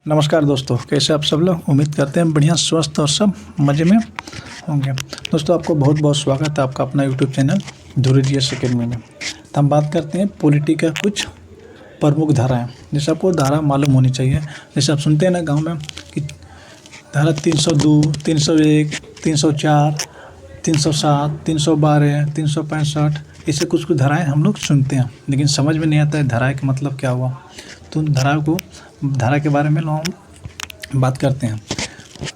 नमस्कार दोस्तों, कैसे आप सब लोग। उम्मीद करते हैं बढ़िया स्वस्थ और सब मज़े में होंगे। दोस्तों, आपको बहुत बहुत स्वागत है आपका अपना यूट्यूब चैनल धुरी जीएस अकेडमी में। तो हम बात करते हैं पॉलिटी का कुछ प्रमुख धाराएं, जैसे आपको धारा मालूम होनी चाहिए। जैसे आप सुनते हैं ना गांव में कि धारा 302, 301, 304, 307, 312, 365, ऐसे कुछ कुछ धाराएँ हम लोग सुनते हैं, लेकिन समझ में नहीं आता है धारा का मतलब क्या हुआ। तो धारा के बारे में हम बात करते हैं।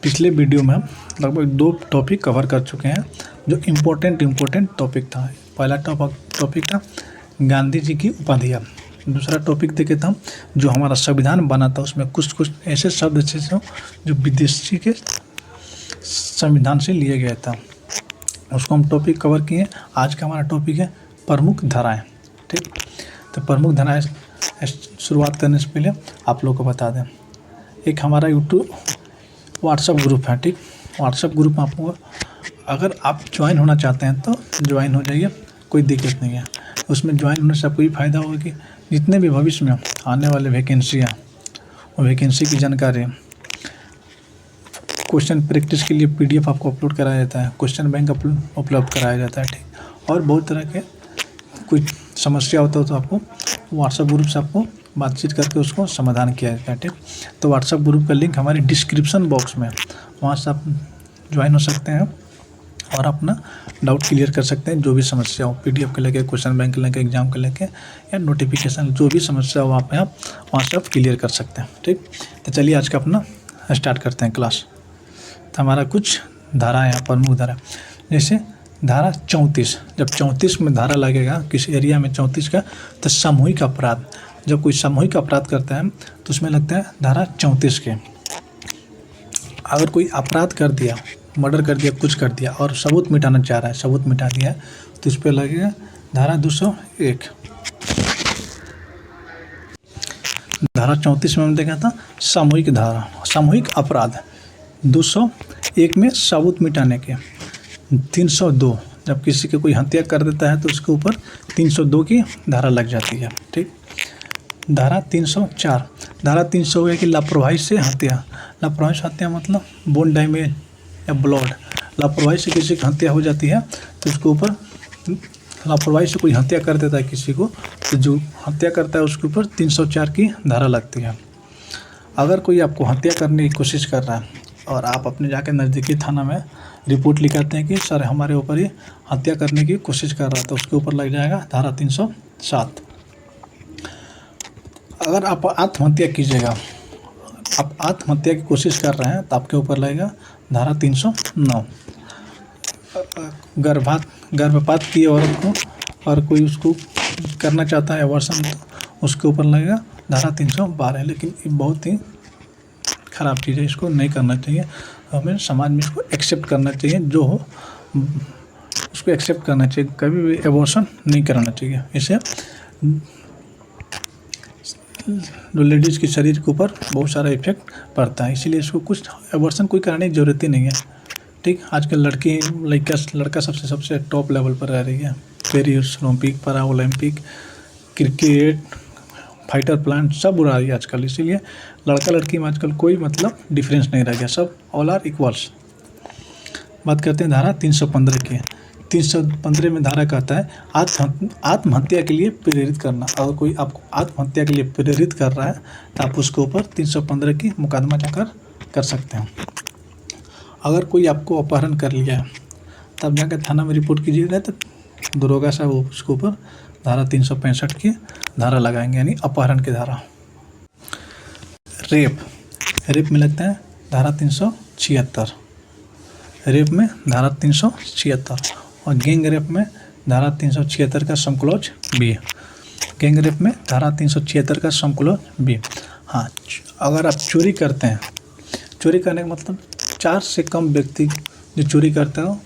पिछले वीडियो में हम लगभग 2 टॉपिक कवर कर चुके हैं जो इम्पोर्टेंट टॉपिक था। पहला टॉपिक था गांधी जी की उपाधियाँ। दूसरा टॉपिक देखे था जो हमारा संविधान बना था, उसमें कुछ ऐसे शब्द थे जो विदेशी के संविधान से लिए गया था, उसको हम टॉपिक कवर किए। आज का हमारा टॉपिक है प्रमुख धाराएँ। ठीक, तो प्रमुख धाराएँ शुरुआत करने से पहले आप लोगों को बता दें, एक हमारा यूट्यूब व्हाट्सएप ग्रुप है। ठीक, व्हाट्सएप ग्रुप में आपको अगर आप ज्वाइन होना चाहते हैं तो ज्वाइन हो जाइए, कोई दिक्कत नहीं है। उसमें ज्वाइन होने से आपको ये फ़ायदा होगा कि जितने भी भविष्य में आने वाले वैकेंसियाँ और वैकेंसी की जानकारी, क्वेश्चन प्रैक्टिस के लिए PDF आपको अपलोड कराया जाता है, क्वेश्चन बैंक उपलब्ध कराया जाता है। ठीक, और बहुत तरह के कोई समस्या होता है तो आपको व्हाट्सएप ग्रुप से आपको बातचीत करके उसको समाधान किया जाता है। ठीक, तो व्हाट्सएप ग्रुप का लिंक हमारे डिस्क्रिप्शन बॉक्स में, वहाँ से आप ज्वाइन हो सकते हैं और अपना डाउट क्लियर कर सकते हैं। जो भी समस्या हो, PDF के लेके, क्वेश्चन बैंक के लेके, एग्जाम के लेके या नोटिफिकेशन, जो भी समस्या हो वहाँ पे आप वहाँ से आप क्लियर कर सकते हैं। ठीक, तो चलिए आज का अपना स्टार्ट करते हैं क्लास। तो हमारा कुछ धारा है, प्रमुख धारा, जैसे धारा 34। जब 34 में धारा लगेगा किसी एरिया में 34 का, तो सामूहिक अपराध, जब कोई सामूहिक अपराध करता है तो उसमें लगता है धारा 34 के। अगर कोई अपराध कर दिया, मर्डर कर दिया, कुछ कर दिया और सबूत मिटाना चाह रहा है, सबूत मिटा दिया है, तो इस पर लगेगा धारा 201। धारा 34 में हमने देखा था सामूहिक धारा, सामूहिक अपराध। 201 में सबूत मिटाने के। 302 जब किसी की कोई हत्या कर देता है तो उसके ऊपर 302 की धारा लग जाती है। ठीक, धारा 304, धारा 301 की लापरवाही से हत्या। लापरवाही से हत्या मतलब बोन डैमेज या ब्लड, लापरवाही से किसी की हत्या हो जाती है तो उसके ऊपर, लापरवाही से कोई हत्या कर देता है किसी को, तो जो हत्या करता है उसके ऊपर 304 की धारा लगती है। अगर कोई आपको हत्या करने की कोशिश कर रहा है और आप अपने जाके नज़दीकी थाना में रिपोर्ट लिखाते हैं कि सर हमारे ऊपर ही हत्या करने की कोशिश कर रहा है, तो उसके ऊपर लग जाएगा धारा 307। अगर आप आत्महत्या कीजिएगा, आप आत्महत्या की कोशिश कर रहे हैं तो आपके ऊपर लगेगा धारा 309। गर्भपात की औरत को और कोई उसको करना चाहता है अबॉर्शन, तो उसके ऊपर लगेगा धारा 312। लेकिन ये बहुत ही ख़राब चीज़ है, इसको नहीं करना चाहिए। हमें समाज में इसको एक्सेप्ट करना चाहिए, जो हो उसको एक्सेप्ट करना चाहिए। कभी भी एबॉर्शन नहीं कराना चाहिए। इससे जो लेडीज़ के शरीर के ऊपर बहुत सारा इफेक्ट पड़ता है, इसीलिए इसको कुछ एबॉर्शन कोई कराने की ज़रूरत ही नहीं है। ठीक, आजकल लड़का सबसे टॉप लेवल पर रह रही है। Paris Olympic, para Olympic, cricket, fighter plan सब उड़ा रही है आजकल। इसीलिए लड़का लड़की में आजकल कोई मतलब डिफरेंस नहीं रह गया, सब ऑल आर इक्वल्स। बात करते हैं धारा 315 की। 315 में धारा कहता है आत्महत्या के लिए प्रेरित करना। अगर कोई आपको आत्महत्या के लिए प्रेरित कर रहा है तो आप उसके ऊपर 315 की मुकदमा जाकर कर सकते हैं। अगर कोई आपको अपहरण कर लिया है तब जाकर थाना में रिपोर्ट कीजिएगा, तो दरोगा साहब उसके ऊपर धारा 365 की धारा लगाएंगे, यानी अपहरण की धारा। रेप में लगता है धारा 376। रेप में धारा 376 और गैंग रेप में धारा 376 का समक्लॉज बी। गैंग रेप में धारा 376 का समक्लॉज बी। हाँ, अगर आप चोरी करते हैं, चोरी करने का मतलब 4 से कम व्यक्ति जो चोरी करते हो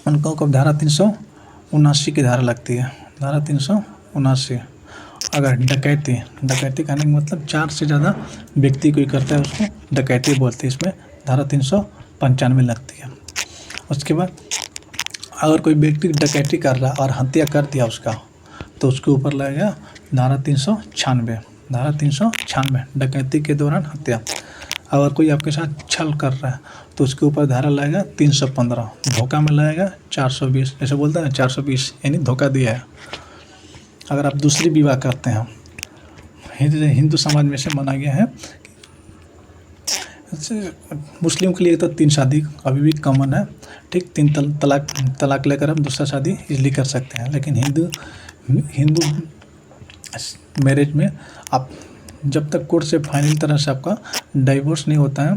उनको कब धारा 379 की धारा लगती है, धारा 379। अगर डकैती करने का मतलब 4 से ज़्यादा व्यक्ति कोई करता है उसको डकैती बोलते हैं, इसमें धारा 395 लगती है। उसके बाद अगर कोई व्यक्ति डकैती कर रहा है और हत्या कर दिया उसका, तो उसके ऊपर लगेगा धारा 396। धारा 396 डकैती के दौरान हत्या। अगर कोई आपके साथ छल कर रहा है तो उसके ऊपर धारा लगेगा 315। धोखा में लगेगा 420। जैसे बोलते हैं ना 420 यानी धोखा दिया है। अगर आप दूसरी विवाह करते हैं, हिंदू समाज में से माना गया है, मुस्लिम के लिए तो 3 शादी अभी भी कॉमन है, ठीक। 3 तलाक लेकर आप दूसरा शादी इजली कर सकते हैं। लेकिन हिंदू मैरिज में आप जब तक कोर्ट से फाइनल तरह से आपका डाइवोर्स नहीं होता है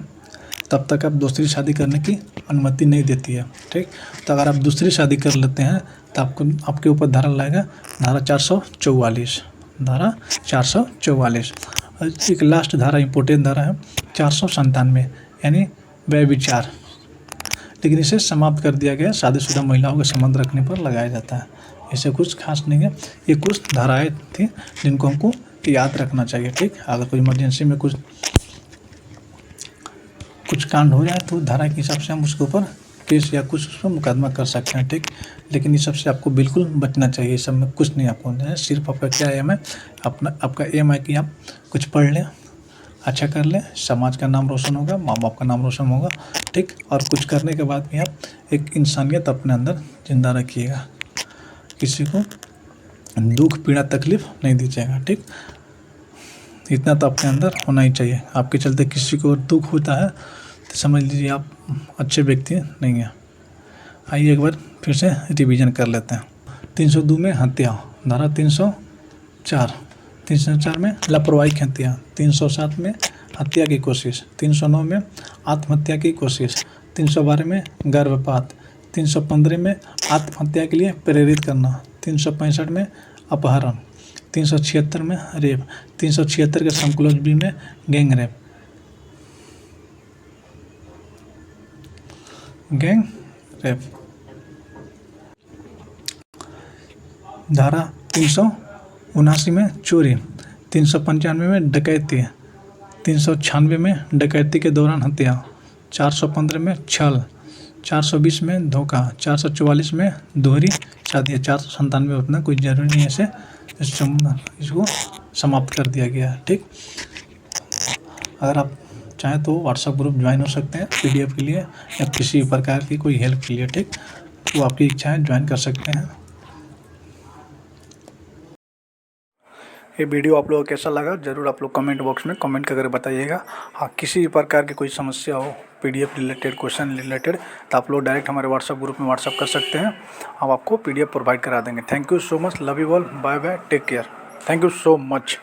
तब तक आप दूसरी शादी करने की अनुमति नहीं देती है, ठीक। तो अगर आप दूसरी शादी कर लेते हैं तो आपके ऊपर धारा लगेगा धारा 444। धारा 444। और एक लास्ट धारा इम्पोर्टेंट धारा है 497 यानी व्यभिचार। लेकिन इसे समाप्त कर दिया गया, शादीशुदा महिलाओं के संबंध रखने पर लगाया जाता है। ऐसे कुछ खास नहीं है, ये कुछ धाराएं थी जिनको हमको याद रखना चाहिए, ठीक। अगर कोई इमरजेंसी में कुछ कांड हो जाए तो धारा के हिसाब से हम उसके ऊपर केस या कुछ उस पर मुकदमा कर सकते हैं, ठीक। लेकिन ये सबसे आपको बिल्कुल बचना चाहिए। इस सब में कुछ नहीं आपको है, सिर्फ आपका क्या एम है, आपका एम है कि आप कुछ पढ़ लें, अच्छा कर लें, समाज का नाम रोशन होगा, माँ बाप का नाम रोशन होगा, ठीक। और कुछ करने के बाद भी आप एक इंसानियत अपने अंदर जिंदा रखिएगा, किसी को दुख पीड़ा तकलीफ नहीं दीजिएगा, ठीक। इतना तो अपने अंदर होना ही चाहिए। आपके चलते किसी को दुख होता है तो समझ लीजिए आप अच्छे व्यक्ति नहीं हैं। आइए एक बार फिर से रिवीजन कर लेते हैं। 302 में हत्या, धारा 304 में लापरवाही की हत्या, 307 में हत्या की कोशिश, 309 में आत्महत्या की कोशिश, 312 में गर्भपात, 315 में आत्महत्या के लिए प्रेरित करना, 365 में अपहरण, 376 में रेप, 376 के समक्लोज बी में गैंग रेप। धारा 379 में चोरी, 395 में डकैती, 396 में डकैती के दौरान हत्या, 415 में छल, 420 में धोखा, 444 में दोहरी शादी, 497 उतना कोई ज़रूरी नहीं है, ऐसे इसको समाप्त कर दिया गया है, ठीक। अगर आप चाहें तो व्हाट्सएप ग्रुप ज्वाइन हो सकते हैं PDF के लिए या किसी प्रकार की कोई हेल्प के लिए, ठीक। तो आपकी इच्छा है ज्वाइन कर सकते हैं। ये वीडियो आप लोगों को कैसा लगा ज़रूर आप लोग कमेंट बॉक्स में कमेंट करके बताइएगा। हाँ, किसी भी प्रकार की कोई समस्या हो, PDF रिलेटेड, क्वेश्चन रिलेटेड, तो आप लोग डायरेक्ट हमारे व्हाट्सएप ग्रुप में व्हाट्सएप कर सकते हैं। हम आपको PDF प्रोवाइड करा देंगे। Thank you so much, love you all, bye bye, take care, thank you so much.